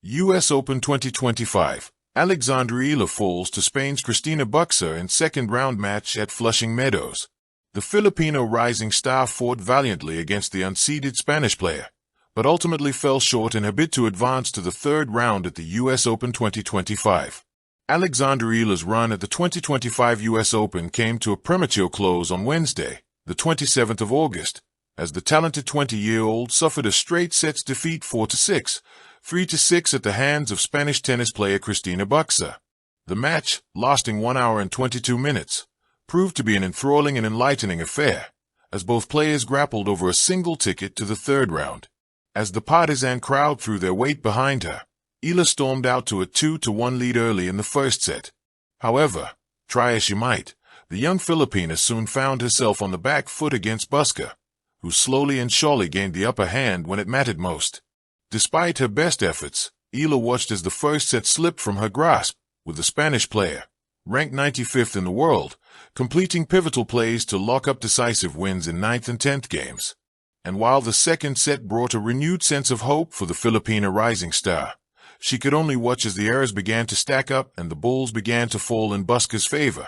U.S. Open 2025. Alexandra Eala falls to Spain's Cristina Bucsa in second-round match at Flushing Meadows. The Filipino rising star fought valiantly against the unseeded Spanish player, but ultimately fell short in her bid to advance to the third round at the U.S. Open 2025. Alexandra Eala's run at the 2025 U.S. Open came to a premature close on Wednesday, the 27th of August, as the talented 20-year-old suffered a straight sets defeat 4-6, 3-6 at the hands of Spanish tennis player Cristina Bucsa. The match, lasting 1 hour and 22 minutes, proved to be an enthralling and enlightening affair, as both players grappled over a single ticket to the third round. As the partisan crowd threw their weight behind her, Eala stormed out to a 2-1 lead early in the first set. However, try as she might, the young Filipina soon found herself on the back foot against Bucsa, who slowly and surely gained the upper hand when it mattered most. Despite her best efforts, Eala watched as the first set slipped from her grasp, with the Spanish player, ranked 95th in the world, completing pivotal plays to lock up decisive wins in 9th and 10th games. And while the second set brought a renewed sense of hope for the Filipina rising star, she could only watch as the errors began to stack up and the balls began to fall in Bucsa's favor,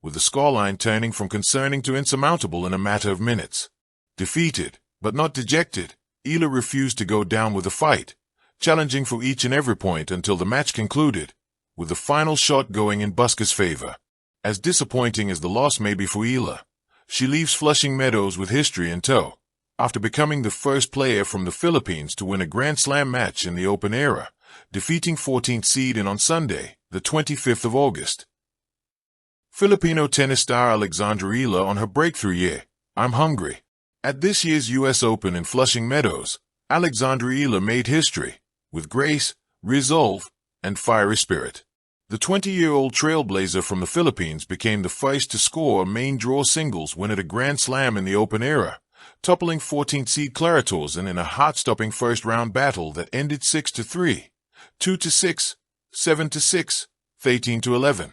with the scoreline turning from concerning to insurmountable in a matter of minutes. Defeated, but not dejected, Eala refused to go down with the fight, challenging for each and every point until the match concluded, with the final shot going in Bucsa's favor. As disappointing as the loss may be for Eala, she leaves Flushing Meadows with history in tow, after becoming the first player from the Philippines to win a Grand Slam match in the Open era, defeating 14th seed on Sunday, the 25th of August. Filipino tennis star Alexandra Eala on her breakthrough year, I'm hungry. At this year's U.S. Open in Flushing Meadows, Alexandra Eala made history, with grace, resolve, and fiery spirit. The 20-year-old trailblazer from the Philippines became the first to score a main draw singles win at a Grand Slam in the Open era, toppling 14th seed Clara Torzen in a heart-stopping first-round battle that ended 6-3, 2-6, 7-6, 13-11.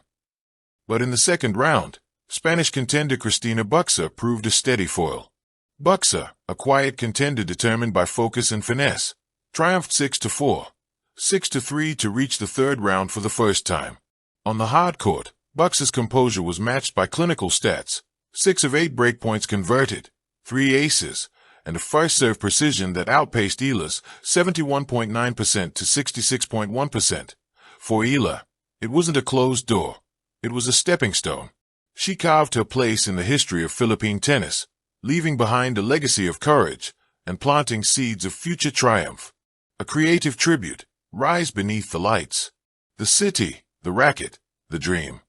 But in the second round, Spanish contender Cristina Bucsa proved a steady foil. Bucsa, a quiet contender determined by focus and finesse, triumphed 6-4, 6-3 to reach the third round for the first time. On the hard court, Bucsa's composure was matched by clinical stats, 6 of 8 breakpoints converted, 3 aces, and a first-serve precision that outpaced Eala's 71.9% to 66.1%. For Eala, it wasn't a closed door, it was a stepping stone. She carved her place in the history of Philippine tennis, leaving behind a legacy of courage and planting seeds of future triumph. A creative tribute, rise beneath the lights. The city, the racket, the dream.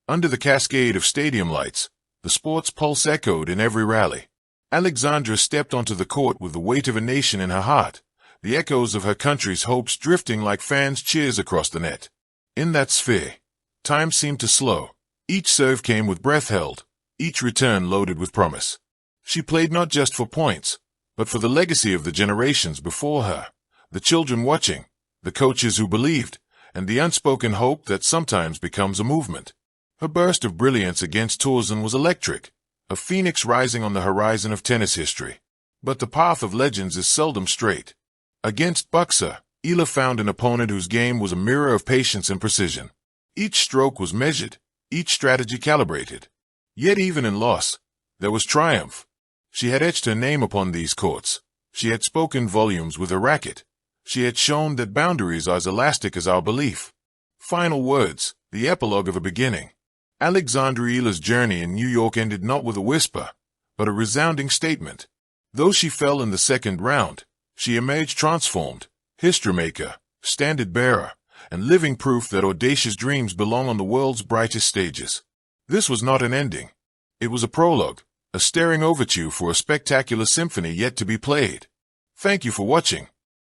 Under the cascade of stadium lights, the sport's pulse echoed in every rally. Alexandra stepped onto the court with the weight of a nation in her heart, the echoes of her country's hopes drifting like fans' cheers across the net. In that sphere, time seemed to slow. Each serve came with breath held, each return loaded with promise. She played not just for points, but for the legacy of the generations before her, the children watching, the coaches who believed, and the unspoken hope that sometimes becomes a movement. Her burst of brilliance against Torzen was electric, a phoenix rising on the horizon of tennis history. But the path of legends is seldom straight. Against Bucsa, Eala found an opponent whose game was a mirror of patience and precision. Each stroke was measured, each strategy calibrated. Yet even in loss, there was triumph. She had etched her name upon these courts. She had spoken volumes with her racket. She had shown that boundaries are as elastic as our belief. Final words, the epilogue of a beginning. Alexandra Eala's journey in New York ended not with a whisper, but a resounding statement. Though she fell in the second round, she emerged transformed, history maker, standard bearer, and living proof that audacious dreams belong on the world's brightest stages. This was not an ending. It was a prologue, a stirring overture for a spectacular symphony yet to be played. Thank you for watching.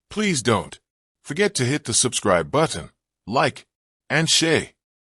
Please don't forget to hit the subscribe button, like, and share.